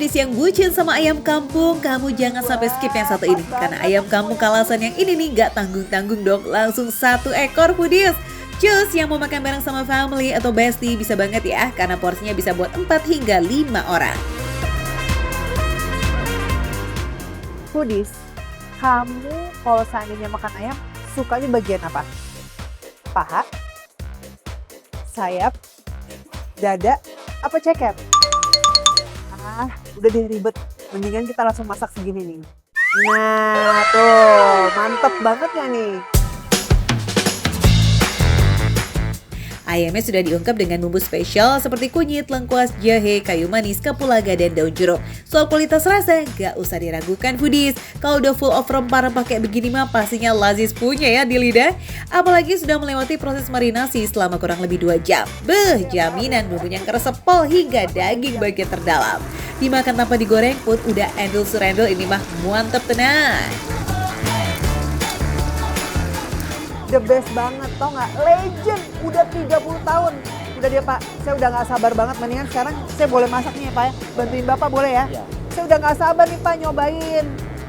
foodies yang bucin sama ayam kampung, kamu jangan sampai skip yang satu ini. Karena ayam kampung Kalasan yang ini nih gak tanggung-tanggung dong, langsung 1 ekor foodies. Cus, yang mau makan bareng sama family atau bestie bisa banget ya, karena porsinya bisa buat 4 hingga 5 orang. Foodies, kamu kalau seandainya makan ayam, sukanya bagian apa? Paha? Sayap? Dada? Apa ceker? Udah deh ribet. Mendingan kita langsung masak segini nih. Nah tuh, mantep banget ya nih. Ayamnya sudah diungkep dengan bumbu spesial seperti kunyit, lengkuas, jahe, kayu manis, kapulaga, dan daun jeruk. Soal kualitas rasa, gak usah diragukan foodies. Kalau udah full of rempah-rempah kayak begini mah pastinya lazis punya ya di lidah. Apalagi sudah melewati proses marinasi selama kurang lebih 2 jam. Jaminan bumbunya keresep pol hingga daging bagian terdalam. Dimakan tanpa digoreng pun udah endul surendul, ini mah mantep tenang. The best banget, tau nggak? Legend, udah 30 tahun. Udah dia Pak, saya udah nggak sabar banget. Mendingan sekarang saya boleh masak nih ya Pak ya? Bantuin Bapak boleh ya? Ya. Saya udah nggak sabar nih Pak nyobain.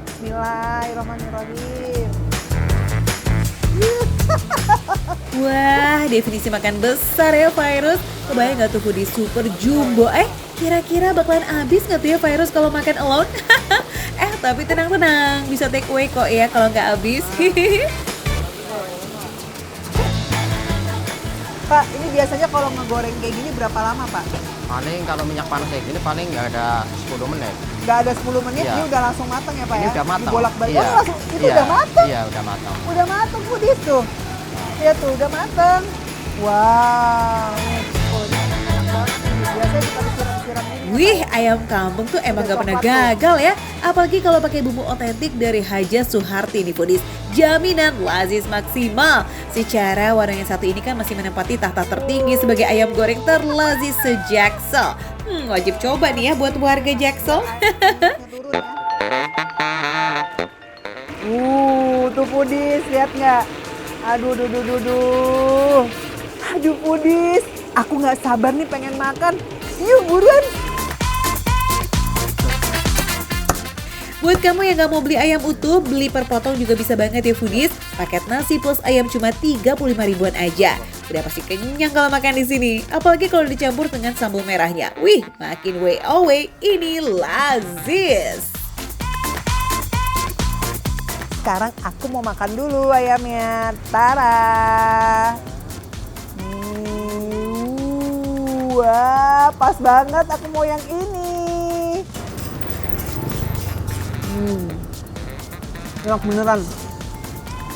Bismillahirrahmanirrahim. Wah, definisi makan besar ya Virus. Kebayang gak tuh foodie super jumbo? Kira-kira bakalan habis gak tuh ya Virus kalau makan alone? Tapi tenang-tenang, bisa take away kok ya kalau nggak habis. Pak, ini biasanya kalau ngegoreng kayak gini berapa lama Pak? Paling kalau minyak panas kayak gini paling nggak ada 10 menit. Nggak ada 10 menit, Iya. Ini udah langsung matang ya Pak Ini ya? udah matang. Dibolak-balik, Iya. langsung, itu Iya. udah matang? Iya, udah matang. Udah matang foodies tuh. Iya tuh, udah matang. Wow. Oh, ini enak banget nih. Biasanya kita disiram-siram ini. Wih, ayam kampung tuh emang gak pernah gagal ya. Apalagi kalau pakai bumbu otentik dari Haja Suharti nih foodies. Jaminan lazis maksimal. Secara warung yang satu ini kan masih menempati tahta tertinggi sebagai ayam goreng terlazis se-Jaksel. Wajib coba nih ya buat warga Jaksel. Tuh foodies, lihat nggak? Aduh, Aduh foodies, aku nggak sabar nih pengen makan. Yuk buruan. Buat kamu yang gak mau beli ayam utuh, beli per potong juga bisa banget ya foodies. Paket nasi plus ayam cuma 35 ribuan aja. Udah pasti kenyang kalau makan di sini. Apalagi kalau dicampur dengan sambal merahnya. Wih, makin way away, ini lazis. Sekarang aku mau makan dulu ayamnya. Tara. Wah, pas banget aku mau yang ini. Enak beneran.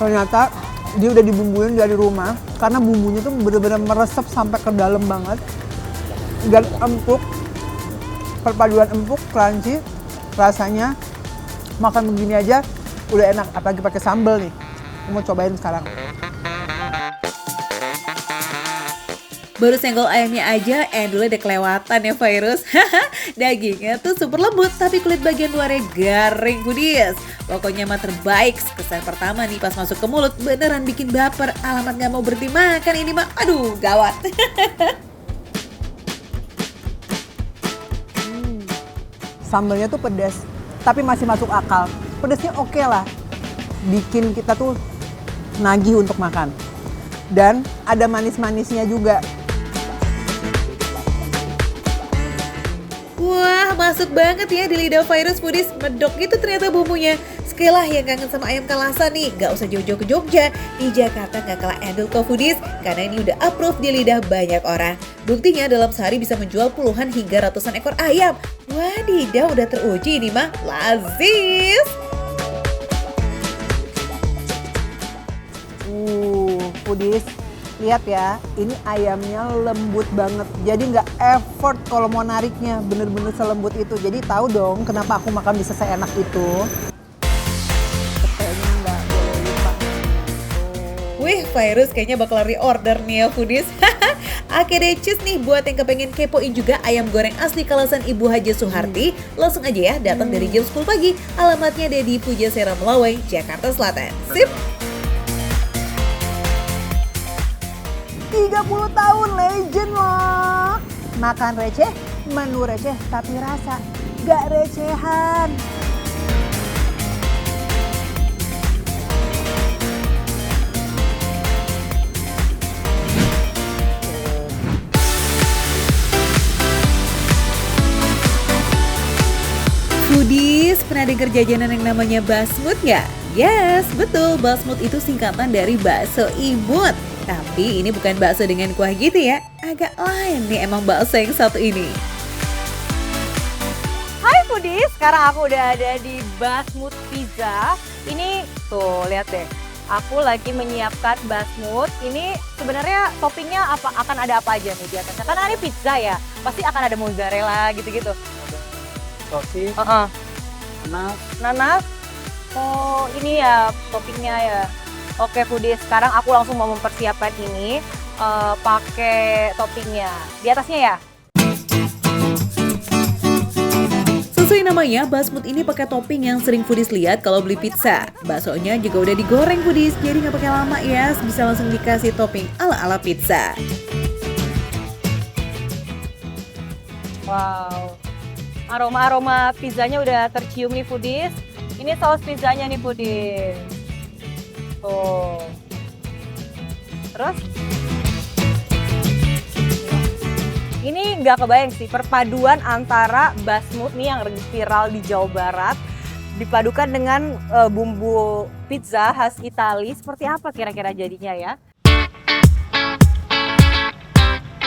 Ternyata dia udah dibumbuin dari rumah. Karena bumbunya tuh bener-bener meresap sampai ke dalam banget. Dan empuk. Perpaduan empuk, crunchy. Rasanya makan begini aja udah enak. Apalagi pakai sambal nih. Aku mau cobain sekarang. Baru senggol ayamnya aja, endulnya udah kelewatan ya Virus. Dagingnya tuh super lembut, tapi kulit bagian luarnya garing foodies. Pokoknya mah terbaik. Kesan pertama nih pas masuk ke mulut beneran bikin baper. Alamat gak mau berhenti makan ini mah, aduh gawat. Sambalnya tuh pedas, tapi masih masuk akal. Pedasnya oke lah, bikin kita tuh nagih untuk makan. Dan ada manis-manisnya juga. Wah, masuk banget ya di lidah Virus foodies. Medok gitu ternyata bumbunya. Sekali lah yang kangen sama ayam Kalasan nih, gak usah jauh-jauh ke Jogja. Di Jakarta gak kalah endul kok foodies, karena ini udah approve di lidah banyak orang. Buktinya dalam sehari bisa menjual puluhan hingga ratusan ekor ayam. Wadidaw, udah teruji ini mah lazis. Foodies, lihat ya, ini ayamnya lembut banget. Jadi nggak effort kalau mau nariknya, bener-bener selembut itu. Jadi tahu dong kenapa aku makan bisa seenak itu. Petenya nggak boleh lupa. Wih, Virus kayaknya bakal reorder nih ya foodies. Oke deh, cus nih buat yang kepengen kepoin juga ayam goreng asli Kalasan Ibu Haja Suharti. Langsung aja ya datang dari jam 10 pagi. Alamatnya ada di Pujasera Melawai, Jakarta Selatan. Sip! 30 tahun legend loh. Makan receh, menu receh tapi rasa. gak recehan. Foodies, pernah denger jajanan yang namanya basmut nggak? Yes, betul, basmut itu singkatan dari bakso imut. Tapi ini bukan bakso dengan kuah gitu ya, agak lain nih emang bakso yang satu ini. Hai Foodies, sekarang aku udah ada di Basmut Pizza. Ini tuh, lihat deh. Aku lagi menyiapkan basmut. Ini sebenarnya toppingnya akan ada apa aja nih di atasnya? Karena ini pizza ya, pasti akan ada mozzarella gitu-gitu. Sosis, Nanas. Oh, ini ya toppingnya ya. Oke Foodies, sekarang aku langsung mau mempersiapkan ini pakai toppingnya. Di atasnya ya. Sesuai namanya, basmut ini pakai topping yang sering Foodies lihat kalau beli pizza. Baksonya juga udah digoreng Foodies, jadi nggak pakai lama ya, bisa langsung dikasih topping ala-ala pizza. Wow, aroma-aroma pizzanya udah tercium nih Foodies. Ini saus pizzanya nih Foodies. Tuh. Terus ini nggak kebayang sih perpaduan antara basmut nih yang viral di Jawa Barat dipadukan dengan bumbu pizza khas Itali. Seperti apa kira-kira jadinya ya?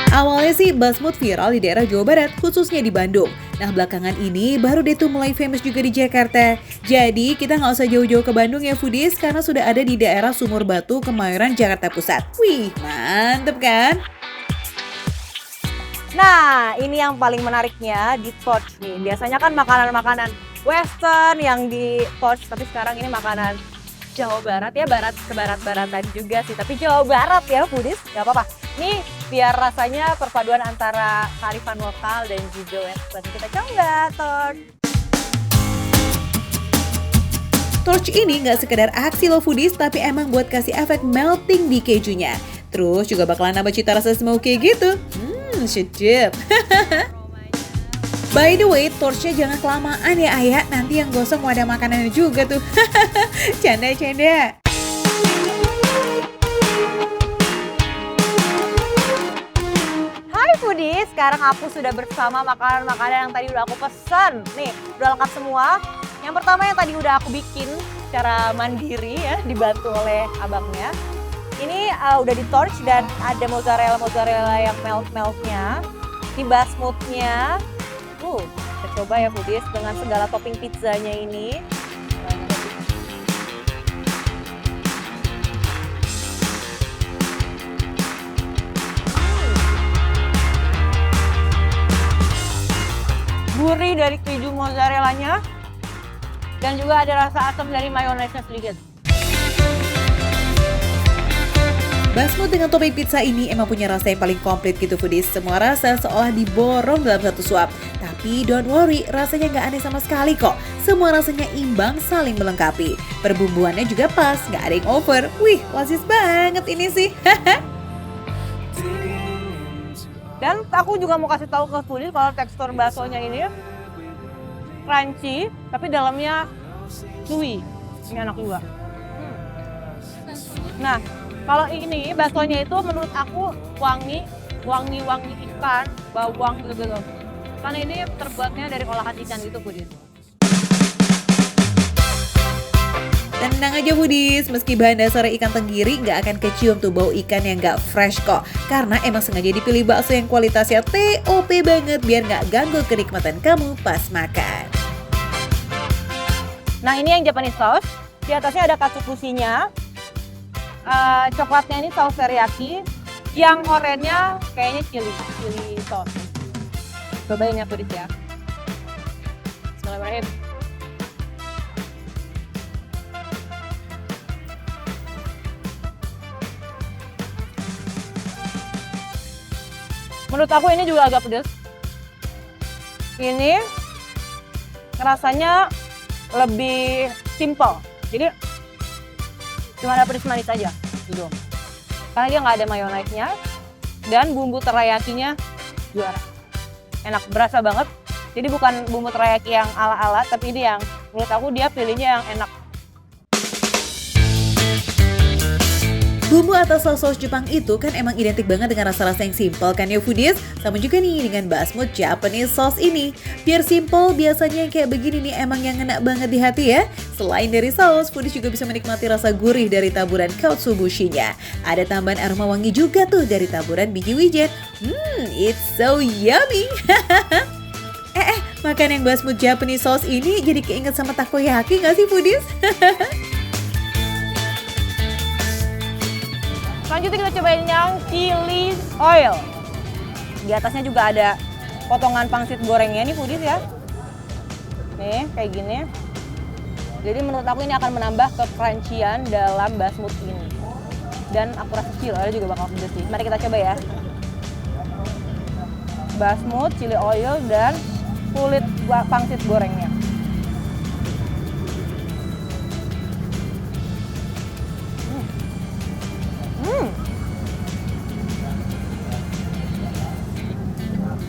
Awalnya sih basmut viral di daerah Jawa Barat, khususnya di Bandung. Nah belakangan ini baru deh tuh mulai famous juga di Jakarta. Jadi kita nggak usah jauh-jauh ke Bandung ya Foodies, karena sudah ada di daerah Sumur Batu, Kemayoran, Jakarta Pusat. Wih, mantep kan? Nah, ini yang paling menariknya di torch nih. Biasanya kan makanan-makanan western yang di torch, tapi sekarang ini makanan Jawa Barat ya, barat ke barat-baratan juga sih. Tapi Jawa Barat ya Foodies, nggak apa-apa. Ini biar rasanya perpaduan antara kearifan lokal dan juga western. Kita coba torch. Torch ini nggak sekedar aksi loh Foodies, tapi emang buat kasih efek melting di kejunya. Terus juga bakalan nambah cita rasa smoky gitu. Sedap. By the way, torchnya jangan kelamaan ya Ayah, nanti yang gosong wadah makanannya juga tuh. Canda-canda. Hai Foodies, sekarang aku sudah bersama makanan-makanan yang tadi udah aku pesen. Nih, udah lengkap semua. Yang pertama yang tadi udah aku bikin secara mandiri ya, dibantu oleh abangnya. Ini udah di torch dan ada mozzarella yang melt-meltnya. Ini basmutnya. Kita coba ya Foodies dengan segala topping pizzanya ini. Gurih dari keju mozzarellanya. Dan juga ada rasa asam dari mayonesnya sedikit. Basmut dengan topping pizza ini emang punya rasa yang paling komplit gitu Foodies. Semua rasa seolah diborong dalam satu suap. Tapi don't worry, rasanya nggak aneh sama sekali kok. Semua rasanya imbang, saling melengkapi. Perbumbuannya juga pas, nggak ada yang over. Wih, lasis banget ini sih. Dan aku juga mau kasih tahu ke Foodies kalau tekstur baksonya ini crunchy, tapi dalamnya chewy. Ini enak juga. Nah, kalau ini baksonya itu menurut aku wangi ikan, bawang gitu. Karena ini terbuatnya dari olahan ikan gitu Foodies. Tenang aja Foodies, meski bahan dasarnya ikan tenggiri, nggak akan kecium tuh bau ikan yang nggak fresh kok. Karena emang sengaja dipilih bakso yang kualitasnya TOP banget biar nggak ganggu kenikmatan kamu pas makan. Nah ini yang Japanese sauce, di atasnya ada katsuobushi-nya. Coklatnya ini saus teriyaki, yang oranye kayaknya chili sauce. Cobain ya Foodies ya. Bismillahirrahmanirrahim. Menurut aku ini juga agak pedas. Ini rasanya lebih simple. Jadi cuma ada pedas manis aja gitu. Karena dia nggak ada mayonesnya dan bumbu terayakinya juara. Enak, berasa banget. Jadi bukan bumbu teriyaki yang ala-ala, tapi ini yang menurut aku dia pilihnya yang enak. Bumbu atau saus Jepang itu kan emang identik banget dengan rasa-rasa yang simple kan ya foodies? Sama juga nih dengan basmati Japanese sauce ini. Biar simple, biasanya yang kayak begini nih emang yang ngena banget di hati ya. Selain dari saus, foodies juga bisa menikmati rasa gurih dari taburan katsubushinya. Ada tambahan aroma wangi juga tuh dari taburan biji wijen. It's so yummy! Makan yang basmati Japanese sauce ini jadi keinget sama takoyaki gak sih foodies? Selanjutnya kita cobain yang chili oil. Di atasnya juga ada potongan pangsit gorengnya nih foodies ya. Nih kayak gini. Jadi menurut aku ini akan menambah kecrunchy-an dalam basmati ini. Dan aku rasa chili oil juga bakal pedes sih. Mari kita coba ya. Basmati, chili oil, dan kulit pangsit gorengnya.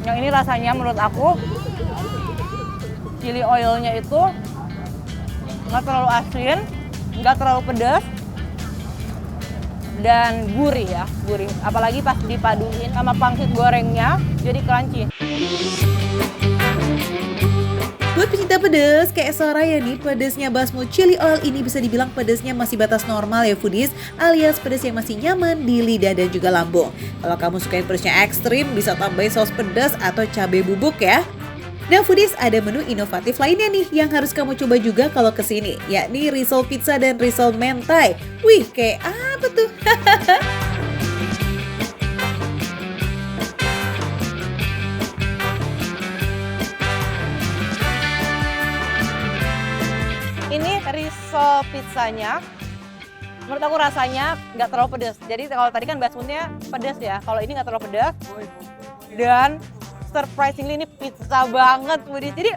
Yang ini rasanya menurut aku chili oilnya itu nggak terlalu asin, nggak terlalu pedas, dan gurih ya, gurih. Apalagi pas dipaduin sama pangsit gorengnya jadi crunchy. Buat pecinta pedas kayak Soraya nih, pedasnya basmati chili oil ini bisa dibilang pedasnya masih batas normal ya foodies, alias pedas yang masih nyaman di lidah dan juga lambung. Kalau kamu suka yang pedasnya ekstrim, bisa tambahin saus pedas atau cabai bubuk ya. Nah foodies, ada menu inovatif lainnya nih yang harus kamu coba juga kalau kesini, yakni risol pizza dan risol mentai. Wih, kayak apa tuh? Ini risol pizzanya, menurut aku rasanya nggak terlalu pedas. Jadi kalau tadi kan basmatinya pedas ya, kalau ini nggak terlalu pedas. Dan surprisingly ini pizza banget, foodies. Jadi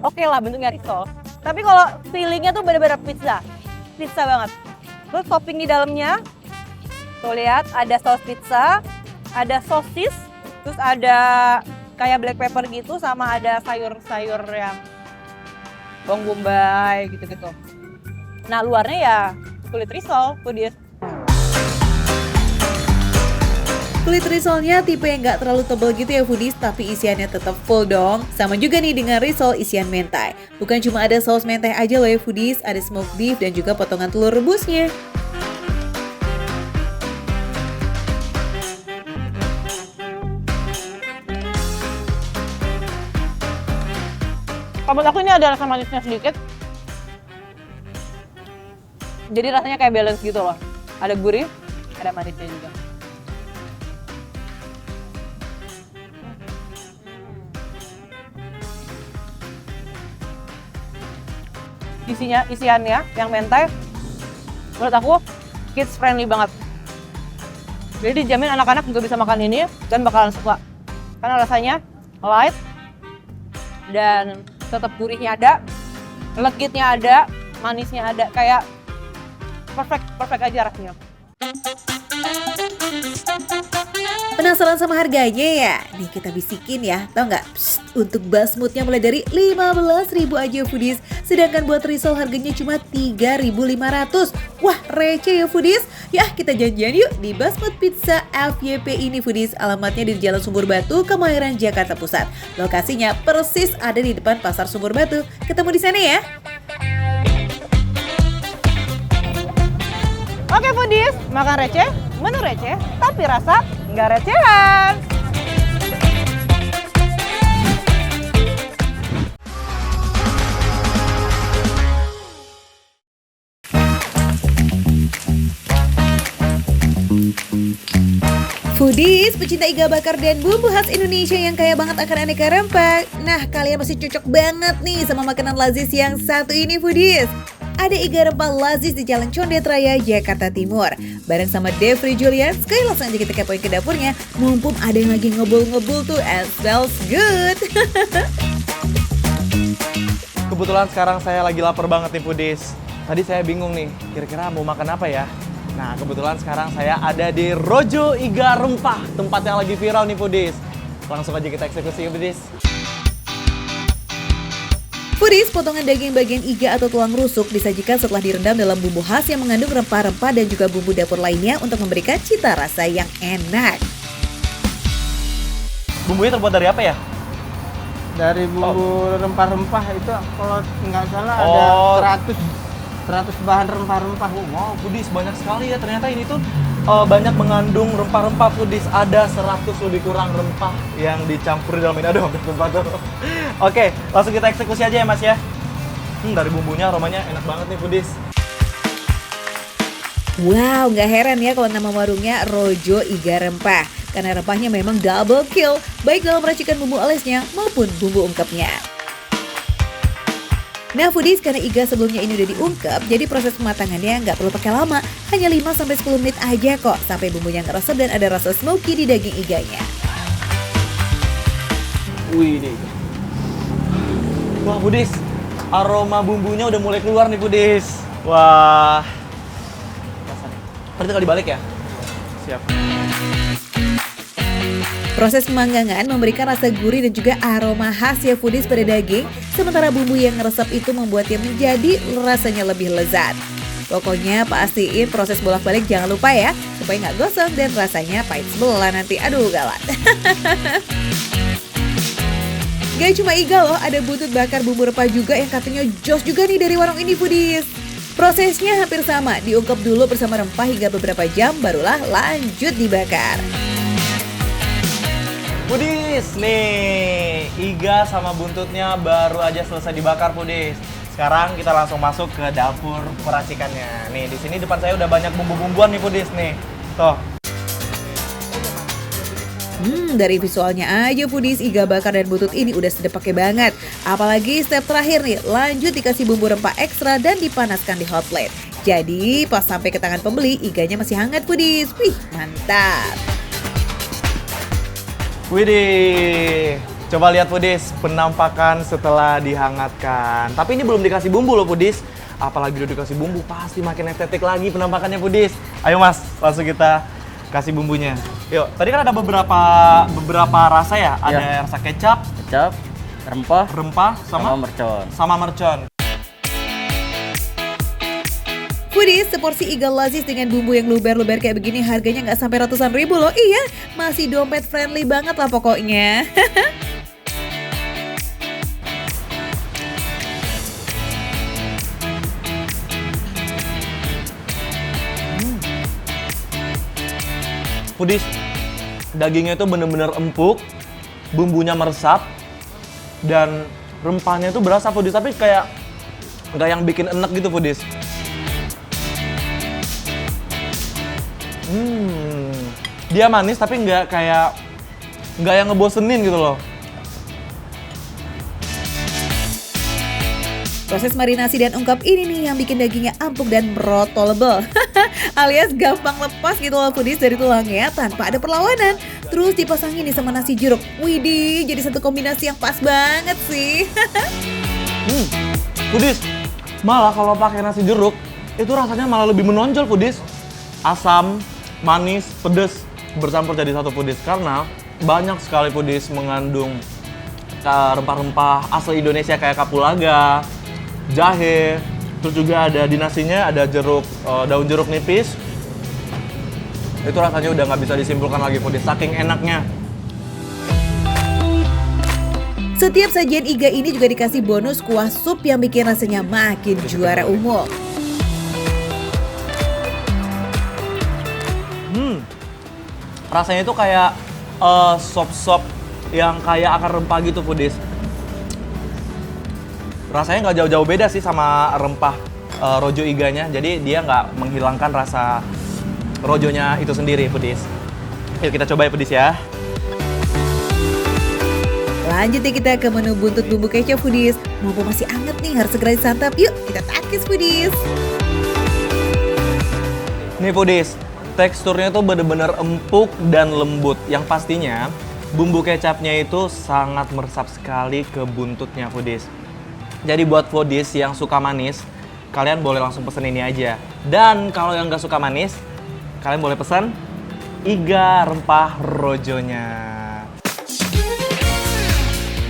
oke lah bentuknya risol. Tapi kalau feelingnya tuh benar-benar pizza banget. Terus topping di dalamnya, tuh lihat ada saus pizza, ada sosis, terus ada kayak black pepper gitu, sama ada sayur-sayur yang bawang bombay gitu-gitu. Nah luarnya ya kulit risol, foodies. Kulit risolnya tipe yang nggak terlalu tebal gitu ya foodies, tapi isiannya tetap full dong. Sama juga nih dengan risol isian mentai. Bukan cuma ada saus mentai aja loh ya foodies, ada smoked beef dan juga potongan telur rebusnya. Menurut aku ini ada rasa manisnya sedikit. Jadi rasanya kayak balance gitu loh. Ada gurih, ada manisnya juga. Isiannya yang mentai, menurut aku kids friendly banget. Jadi dijamin anak-anak juga bisa makan ini dan bakalan suka. Karena rasanya light dan tetap gurihnya ada, legitnya ada, manisnya ada, kayak perfect aja rasanya. Penasaran sama harganya ya? Nih kita bisikin ya, tau nggak? Untuk basmutnya mulai dari 15.000 aja foodies, sedangkan buat risol harganya cuma 3.500. Wah receh ya foodies. Ya kita janjian yuk di Basmut Pizza FYP ini foodies. Alamatnya di Jalan Sumur Batu, Kemayoran, Jakarta Pusat. Lokasinya persis ada di depan Pasar Sumur Batu. Ketemu di sana ya. Oke foodies, makan receh, menu receh, tapi rasa nggak recehan. Foodies, pecinta iga bakar dan bumbu khas Indonesia yang kaya banget akan aneka rempah. Nah, kalian pasti cocok banget nih sama makanan lazis yang satu ini foodies. Ada iga rempah lazis di Jalan Condet Raya, Jakarta Timur. Bareng sama Devri Julian, sekali langsung aja kita kepoin ke dapurnya. Mumpung ada yang lagi ngebul-ngebul tuh, and smells good. Kebetulan sekarang saya lagi lapar banget nih foodies. Tadi saya bingung nih, kira-kira mau makan apa ya? Nah, kebetulan sekarang saya ada di Rojo Iga Rempah, tempat yang lagi viral nih foodies. Langsung aja kita eksekusi foodies. Foodies, potongan daging bagian iga atau tulang rusuk disajikan setelah direndam dalam bumbu khas yang mengandung rempah-rempah dan juga bumbu dapur lainnya untuk memberikan cita rasa yang enak. Bumbunya terbuat dari apa ya? Dari bumbu rempah-rempah itu kalau nggak salah Oh. ada 100 bahan rempah-rempah. Wow, Foodies banyak sekali ya. Ternyata ini tuh banyak mengandung rempah-rempah. Foodies, ada 100 lebih kurang rempah yang dicampur dalam ini. Aduh, hampir tumpah tuh. Oke, langsung kita eksekusi aja ya Mas ya. Dari bumbunya aromanya enak banget nih Foodies. Wow, nggak heran ya kalau nama warungnya Rojo Iga Rempah. Karena rempahnya memang double kill, baik dalam racikan bumbu alesnya maupun bumbu ungkepnya. Nah Foodies, karena iga sebelumnya ini udah diungkep, jadi proses pematangannya nggak perlu pakai lama. Hanya 5-10 menit aja kok, sampai bumbunya ngeresep dan ada rasa smoky di daging iganya. Wih deh. Wah Foodies, aroma bumbunya udah mulai keluar nih Foodies. Wah. Berarti kalau dibalik ya? Siap. Proses pemanggangan memberikan rasa gurih dan juga aroma khas ya Foodies pada daging, sementara bumbu yang ngeresep itu membuatnya menjadi rasanya lebih lezat. Pokoknya pastiin proses bolak-balik jangan lupa ya, supaya nggak gosong dan rasanya pahit sebelah nanti. Aduh galak. Gak cuma iga loh, ada butut bakar bumbu rempah juga yang katanya jos juga nih dari warung ini Foodies. Prosesnya hampir sama, diungkep dulu bersama rempah hingga beberapa jam, barulah lanjut dibakar. Foodies, nih iga sama buntutnya baru aja selesai dibakar Foodies. Sekarang kita langsung masuk ke dapur peracikannya. Nih di sini depan saya udah banyak bumbu-bumbuan nih Foodies nih. Tuh. Dari visualnya aja Foodies, iga bakar dan butut ini udah sedap pakai banget. Apalagi step terakhir nih, lanjut dikasih bumbu rempah ekstra dan dipanaskan di hot plate. Jadi pas sampai ke tangan pembeli, iganya masih hangat Foodies. Wih, mantap. Widih, coba lihat Foodies, penampakan setelah dihangatkan. Tapi ini belum dikasih bumbu loh Foodies. Apalagi udah dikasih bumbu, pasti makin estetik lagi penampakannya Foodies. Ayo Mas, langsung kita kasih bumbunya. Yuk, tadi kan ada beberapa rasa ya. Ada rasa kecap, rempah, sama mercon. sama mercon. Foodies, seporsi iga lazis dengan bumbu yang luber-luber kayak begini harganya nggak sampai ratusan ribu loh. Iya, masih dompet friendly banget lah pokoknya. Foodies, dagingnya itu bener-bener empuk, bumbunya meresap, dan rempahnya itu berasa Foodies, tapi kayak nggak yang bikin enek gitu Foodies. Dia manis tapi nggak yang ngebosenin gitu loh. Proses marinasi dan ungkep ini nih yang bikin dagingnya empuk dan merotolable. Alias gampang lepas gitu loh Foodies dari tulangnya tanpa ada perlawanan. Terus dipasangin nih sama nasi jeruk. Widih, jadi satu kombinasi yang pas banget sih. Foodies, malah kalau pakai nasi jeruk itu rasanya malah lebih menonjol Foodies. Asam, manis, pedes bercampur jadi satu Foodies karena banyak sekali Foodies mengandung rempah-rempah asli Indonesia kayak kapulaga, jahe, terus juga ada di nasinya ada jeruk, daun jeruk nipis. Itu rasanya udah nggak bisa disimpulkan lagi Foodies, saking enaknya. Setiap sajian iga ini juga dikasih bonus kuah sup yang bikin rasanya makin juara umum. Rasanya itu kayak sop-sop yang kayak akar rempah gitu Foodies. Rasanya nggak jauh-jauh beda sih sama rempah rojo iganya. Jadi dia nggak menghilangkan rasa rojonya itu sendiri Foodies. Yuk kita coba ya Foodies ya. Lanjut ya kita ke menu buntut bumbu kecap Foodies. Mumpung masih anget nih, harus segera disantap. Yuk kita takis Foodies. Nih Foodies, teksturnya tuh bener-bener empuk dan lembut. Yang pastinya bumbu kecapnya itu sangat meresap sekali ke buntutnya Foodies. Jadi buat Foodies yang suka manis, kalian boleh langsung pesen ini aja. Dan kalau yang nggak suka manis, kalian boleh pesan iga rempah rojonya.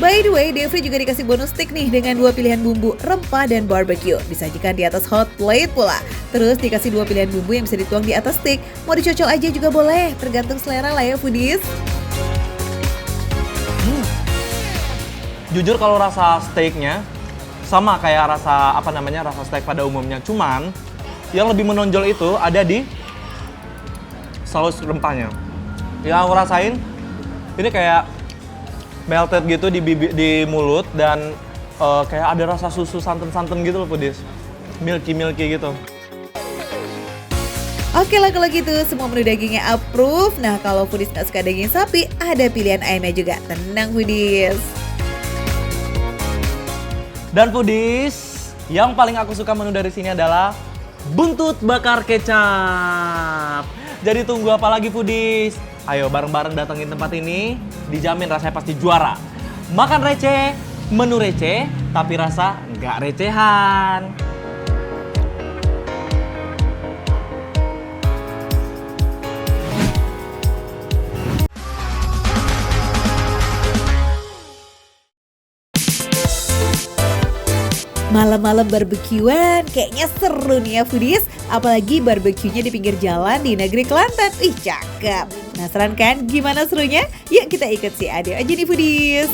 By the way, Devri juga dikasih bonus stick nih dengan 2 pilihan bumbu, rempah dan barbecue. Disajikan di atas hot plate pula. Terus dikasih 2 pilihan bumbu yang bisa dituang di atas stick. Mau dicocol aja juga boleh, tergantung selera lah ya foodies. Jujur kalau rasa steaknya sama kayak rasa rasa steak pada umumnya. Cuman yang lebih menonjol itu ada di saus rempahnya. Yang aku rasain ini kayak melted gitu di mulut dan kayak ada rasa susu santan-santan gitu loh foodies. Milky gitu. Oke lah kalau gitu, semua menu dagingnya approve. Nah kalau foodies nggak suka daging sapi, ada pilihan ayamnya juga. Tenang foodies. Dan foodies, yang paling aku suka menu dari sini adalah buntut bakar kecap. Jadi tunggu apa lagi foodies? Ayo bareng-bareng datengin tempat ini, dijamin rasanya pasti juara. Makan receh, menu receh, tapi rasa nggak recehan. Malam-malam barbekyuan, kayaknya seru nih ya foodies. Apalagi barbekyunya di pinggir jalan di negeri Kelantan. Ih cakep. Penasaran kan gimana serunya? Yuk kita ikut si Ade aja nih foodies.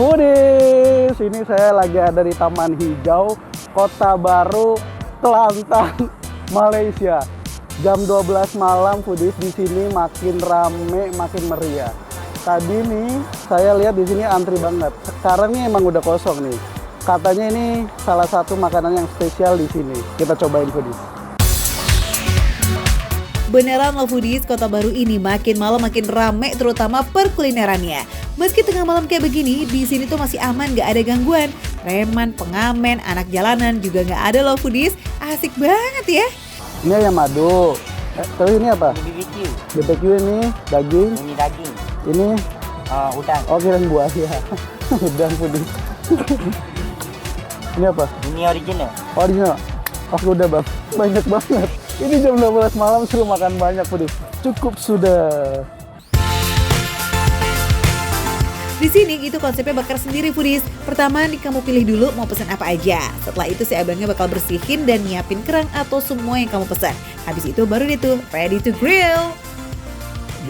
Foodies, ini saya lagi ada di Taman Hijau, Kota Baru, Kelantan, Malaysia. Jam 12 malam foodies, di sini makin rame, makin meriah. Tadi nih saya lihat di sini antri banget. Sekarang nih emang udah kosong nih. Katanya ini salah satu makanan yang spesial di sini. Kita cobain foodies. Beneran loh foodies, Kota Baru ini makin malam makin rame terutama perkulinerannya. Meski tengah malam kayak begini, di sini tuh masih aman, gak ada gangguan. Preman, pengamen, anak jalanan juga gak ada loh foodies. Asik banget ya. Ini ayam madu. Terus ini apa? BBQ. BBQ ini daging. Ini daging. Ini Udang. oh kirain buah ya. Udang foodies. Ini apa? Ini original. Original. Oke udah bang. Banyak banget. Ini jam 12 malam suruh makan banyak foodies. Cukup sudah. Di sini itu konsepnya bakar sendiri foodies. Pertama nih kamu pilih dulu mau pesan apa aja. Setelah itu si abangnya bakal bersihin dan nyiapin kerang atau semua yang kamu pesan. Habis itu baru deh tuh ready to grill.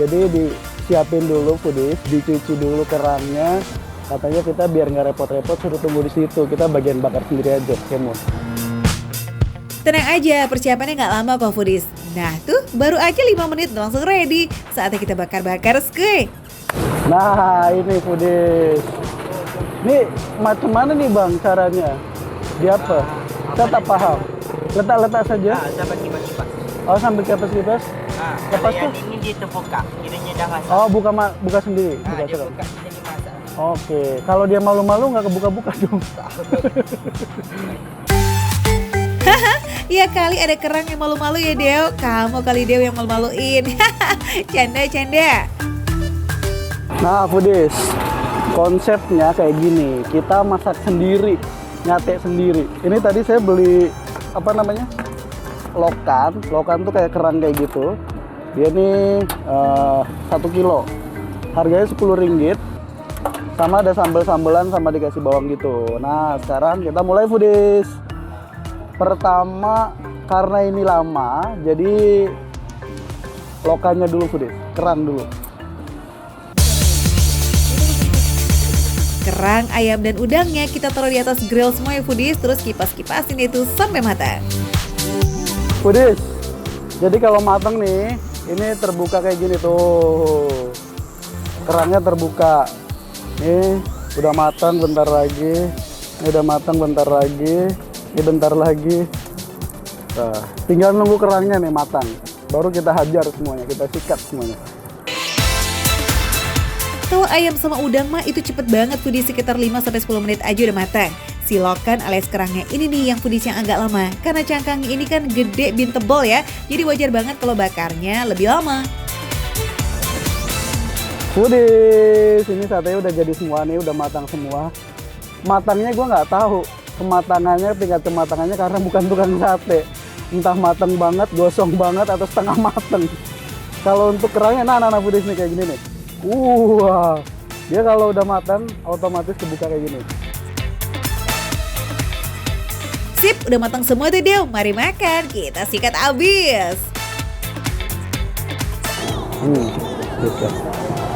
Jadi disiapin dulu foodies, dicuci dulu kerangnya. Katanya kita biar nggak repot-repot suruh tunggu di situ. Kita bagian bakar sendiri aja, kemo. Tenang aja, persiapannya nggak lama kok foodies. Nah tuh baru aja 5 menit langsung ready. Saatnya kita bakar-bakar skuy. Nah ini foodies. Ini macam mana nih bang caranya? Di apa? Saya tak paham. Letak-letak saja. Sampai kipas-kipas. Oh sambil kipas-kipas. Lepas Kalau yang tuh? ini dia terbuka. Kiranya dah masak. Oh buka sendiri. Buka Dia sendiri. buka, kita dimasak. Oke. Kalau dia malu-malu nggak kebuka-buka dong. Ya kali ada kerang yang malu-malu ya Deo. Kamu kali Deo yang malu-maluin. Canda. Nah foodies, konsepnya kayak gini. Kita masak sendiri, nyate sendiri. Ini tadi saya beli apa namanya? Lokan. Lokan tuh kayak kerang kayak gitu. Dia nih 1 kilo. Harganya Rp10. Sama ada sambal-sambalan sama dikasih bawang gitu. Nah sekarang kita mulai foodies. Pertama karena ini lama, jadi lokannya dulu foodies, kerang dulu. Kerang, ayam, dan udangnya kita taruh di atas grill semua ya foodies. Terus kipas-kipasin itu sampai matang. Foodies, jadi kalau matang nih, ini terbuka kayak gini tuh. Kerangnya terbuka. Nih, udah matang bentar lagi. Ini udah matang bentar lagi. Ini bentar lagi. Nah, tinggal nunggu kerangnya nih matang. Baru kita hajar semuanya, kita sikat semuanya. Kalau ayam sama udang mah itu cepet banget foodies, sekitar 5-10 menit aja udah matang. Si lokan alias kerangnya ini nih yang foodies yang agak lama. Karena cangkangnya ini kan gede bin tebal ya. Jadi wajar banget kalau bakarnya lebih lama. Foodies, ini satenya udah jadi semua nih, udah matang semua. Matangnya gue nggak tahu kematangannya, tingkat kematangannya karena bukan tukang sate. Entah matang banget, gosong banget, atau setengah matang. Kalau untuk kerangnya, nah foodies nih kayak gini nih. Wah, Dia kalau udah matang otomatis kebuka kayak gini. Sip, udah matang semua tuh Dew. Mari makan, kita sikat abis. Gitu.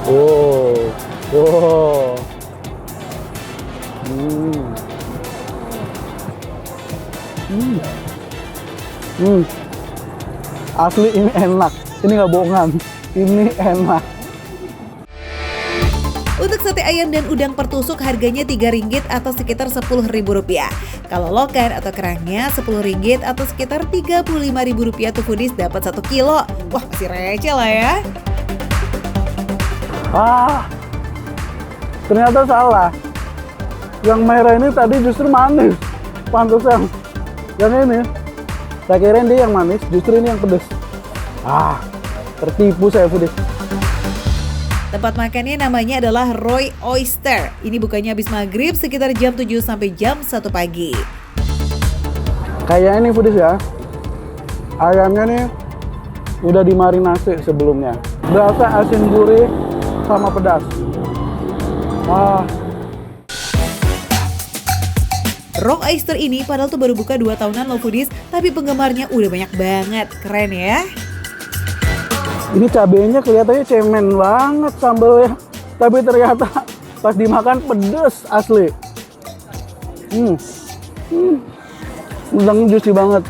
Oh. Asli ini enak. Ini nggak bohongan. Ini enak. Untuk sate ayam dan udang per tusuk harganya Rp3 atau sekitar Rp10.000. Kalau lokan atau kerangnya Rp10 atau sekitar Rp35.000 tuh foodies dapat 1 kilo. Wah, masih receh lah ya. Ternyata salah. Yang merah ini tadi justru manis. Pantesan. Yang ini, saya kira dia yang manis, justru ini yang pedes. Tertipu saya foodies. Tempat makannya namanya adalah Roy Oyster. Ini bukanya habis maghrib sekitar jam 7 sampai jam 1 pagi. Kayak ini foodies ya. Ayamnya nih udah dimarinasi sebelumnya. Berasa asin gurih sama pedas. Roy Oyster ini padahal tuh baru buka 2 tahunan loh foodies, tapi penggemarnya udah banyak banget. Keren ya. Ini cabenya kelihatannya cemen banget sambalnya. Tapi ternyata pas dimakan pedes asli. Udang juicy banget.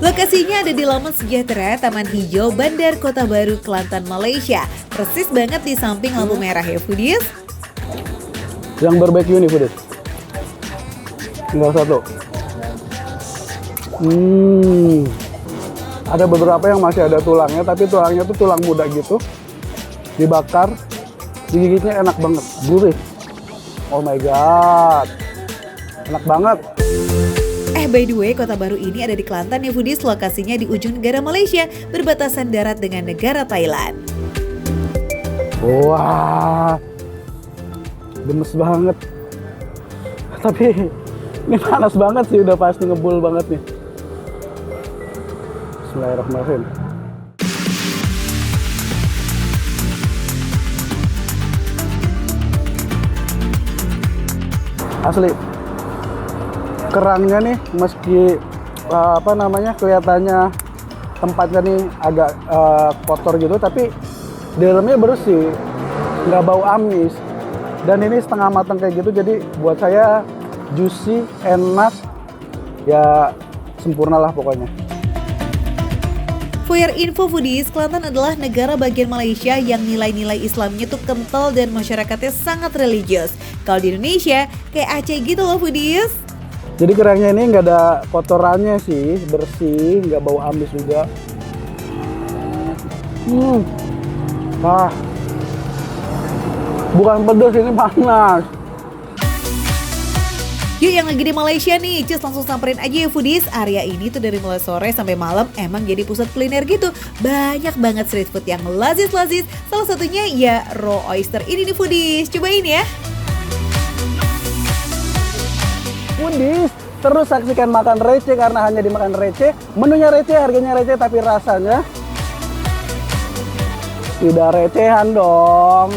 Lokasinya ada di Laman Sejahtera, Taman Hijau, Bandar Kota Baru, Kelantan, Malaysia. Persis banget di samping lampu merah ya foodies. Yang barbecue nih foodies. Tinggal satu. Ada beberapa yang masih ada tulangnya, tapi tulangnya tuh tulang muda gitu. Dibakar, digigitnya enak banget, gurih. Oh my god, enak banget. By the way, Kota Baru ini ada di Kelantan ya foodies. Lokasinya di ujung negara Malaysia, berbatasan darat dengan negara Thailand. Wah, gemes banget. Tapi ini panas banget sih, udah pasti ngebul banget nih. Bismillahirrahmanirrahim. Asli kerangnya nih meski kelihatannya tempatnya nih agak kotor gitu, tapi dalamnya bersih, nggak bau amis, dan ini setengah matang kayak gitu, jadi buat saya juicy, enak, ya sempurna lah pokoknya. For your info foodies, Kelantan adalah negara bagian Malaysia yang nilai-nilai Islamnya tuh kental dan masyarakatnya sangat religius. Kalau di Indonesia, kayak Aceh gitu loh foodies. Jadi kerangnya ini nggak ada kotorannya sih, bersih, nggak bau amis juga. Bukan pedas, ini panas. Yuk yang lagi di Malaysia nih, just langsung samperin aja ya foodies. Area ini tuh dari mulai sore sampai malam emang jadi pusat kuliner gitu. Banyak banget street food yang lazis-lazis. Salah satunya ya Roy Oyster ini nih foodies. Cobain ya. Foodies, terus saksikan Makan Receh karena hanya di Makan Receh. Menunya receh, harganya receh, tapi rasanya tidak recehan dong.